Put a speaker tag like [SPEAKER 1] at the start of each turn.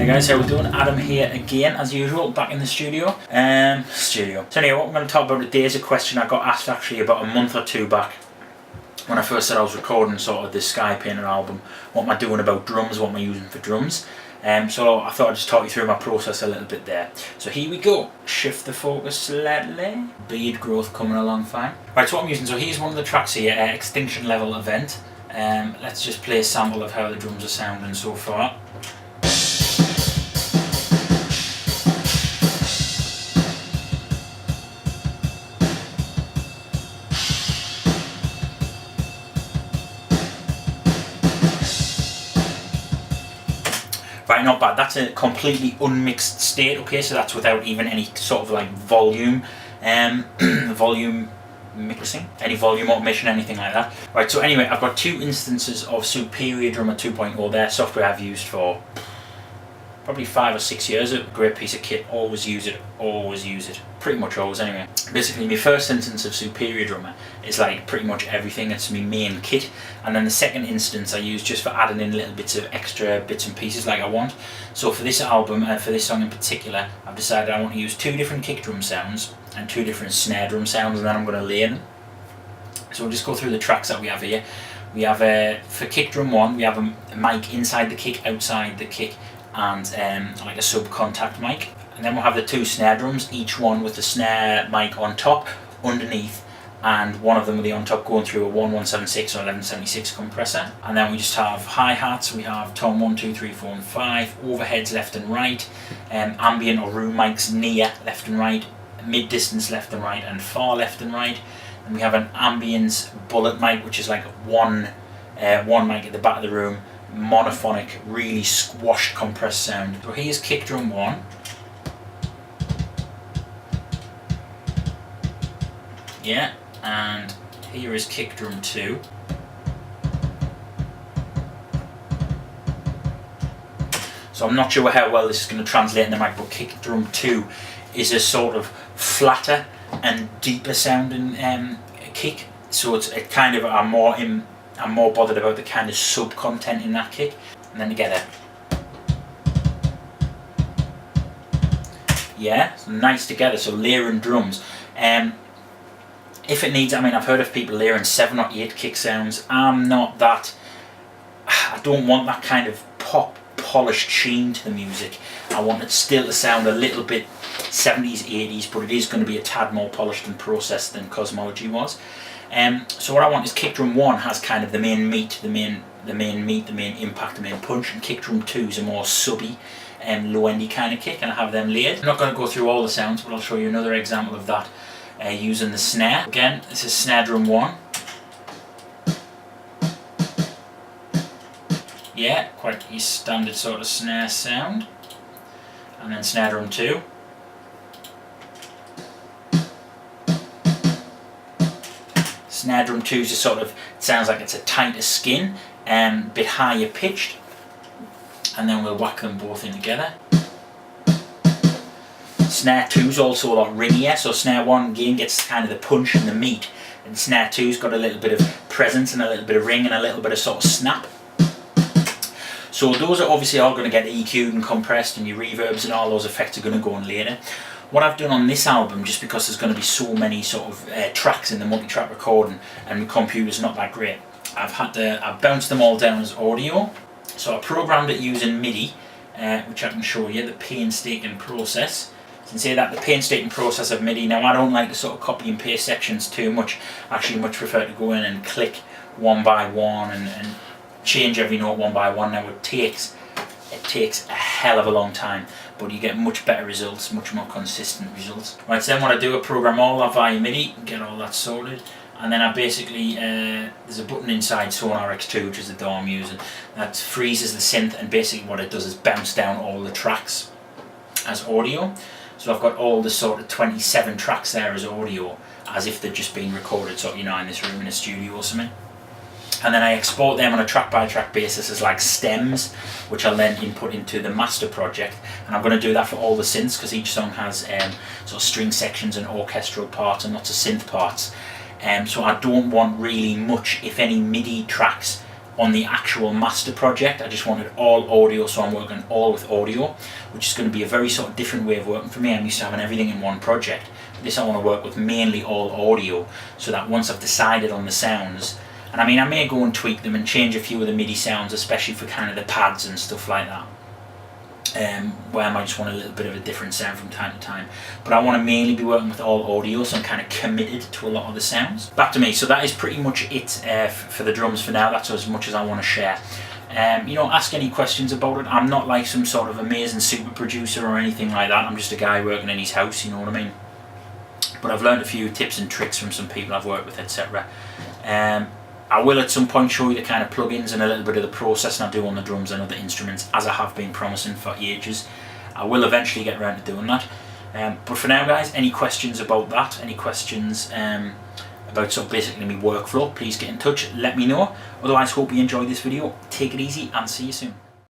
[SPEAKER 1] guys, how we doing? Adam here again, as usual, back in the studio. So anyway, what I'm going to talk about today is a question I got asked actually about a month or two back when I first said I was recording sort of this SkyPainter album. What am I doing about drums? What am I using for drums? So I thought I'd just talk you through my process a little bit there. So here we go. Shift the focus slightly. Beard growth coming along fine. Right, so what I'm using, so here's one of the tracks here, Extinction Level Event. Let's just play a sample of how the drums are sounding so far. Right, not bad. That's a completely unmixed state, okay, so that's without even any sort of like volume, volume mixing, any volume automation, anything like that. Right, so anyway, I've got two instances of Superior Drummer 2.0 there, software I've used for probably 5 or 6 years. A great piece of kit, always use it, pretty much always anyway. Basically, my first instance of Superior Drummer is like pretty much everything. It's my main kit, and then the second instance I use just for adding in little bits of extra bits and pieces like I want. So for this album, for this song in particular, I've decided I want to use 2 different kick drum sounds and 2 different snare drum sounds, and then I'm going to layer them. So we'll just go through the tracks that we have here. We have for kick drum 1, we have a mic inside the kick, outside the kick, and like a sub-contact mic. And then we'll have the 2 snare drums, each one with the snare mic on top, underneath, and one of them with the on top going through a 1176 or 1176 compressor. And then we just have hi-hats. We have tone 1, 2, 3, 4 and 5, overheads left and right, ambient or room mics near left and right, mid-distance left and right, and far left and right. And we have an ambience bullet mic, which is like one mic at the back of the room, monophonic, really squashed compressed sound. So here's kick drum 1. Yeah, and here is kick drum 2. So I'm not sure how well this is going to translate in the mic, but kick drum 2 is a sort of flatter and deeper sounding kick. So it's kind of I'm more bothered about the kind of sub content in that kick. And then together. Yeah, so nice together. So layering drums. If it needs, I mean, I've heard of people layering 7 or 8 kick sounds. I'm not that. I don't want that kind of pop, polished sheen to the music. I want it still to sound a little bit 70s, 80s, but it is going to be a tad more polished and processed than Cosmology was. So what I want is kick drum 1 has kind of the main meat, the main impact, the main punch, and kick drum 2 is a more subby and low-endy kind of kick, and I have them layered. I'm not going to go through all the sounds, but I'll show you another example of that using the snare. Again, this is snare drum 1. Yeah, quite your standard sort of snare sound. And then snare drum 2. Snare drum 2 is sort of, it sounds like it's a tighter skin, bit higher pitched, and then we'll whack them both in together. Snare 2 is also a lot ringier, so snare 1 again gets kind of the punch and the meat, and snare 2's got a little bit of presence and a little bit of ring and a little bit of sort of snap. So those are obviously all going to get EQ'd and compressed, and your reverbs and all those effects are going to go on later. What I've done on this album, just because there's going to be so many sort of tracks in the multi-track recording and the computer's not that great, I've bounced them all down as audio. So I programmed it using MIDI, which I can show you, the painstaking process. You can see that the painstaking process of MIDI. Now I don't like to sort of copy and paste sections too much. I actually much prefer to go in and click one by one and change every note one by one. Now it takes a hell of a long time, but you get much better results, much more consistent results. Right, so then what I do, I program all that via MIDI, get all that sorted, and then I basically, there's a button inside Sonar X2, which is the DAW I'm using, that freezes the synth, and basically what it does is bounce down all the tracks as audio. So I've got all the sort of 27 tracks there as audio, as if they'd just been recorded, sort of, you know, in this room in a studio or something. And then I export them on a track-by-track basis as like stems, which I'll then input into the master project. And I'm going to do that for all the synths, because each song has sort of string sections and orchestral parts and lots of synth parts. So I don't want really much, if any, MIDI tracks on the actual master project, I just wanted all audio, so I'm working all with audio, which is going to be a very sort of different way of working for me. I'm used to having everything in one project. This I want to work with mainly all audio, so that once I've decided on the sounds, and I mean I may go and tweak them and change a few of the MIDI sounds, especially for kind of the pads and stuff like that, where I might just want a little bit of a different sound from time to time. But I want to mainly be working with all audio, so I'm kind of committed to a lot of the sounds. Back to me, so that is pretty much it for the drums for now. That's as much as I want to share. You know, ask any questions about it. I'm not like some sort of amazing super producer or anything like that. I'm just a guy working in his house, you know what I mean? But I've learned a few tips and tricks from some people I've worked with, etc. I will at some point show you the kind of plugins and a little bit of the process I do on the drums and other instruments, as I have been promising for ages. I will eventually get around to doing that. But for now, guys, any questions about that, any questions about sort of basically my workflow, please get in touch, let me know. Otherwise, hope you enjoyed this video. Take it easy and see you soon.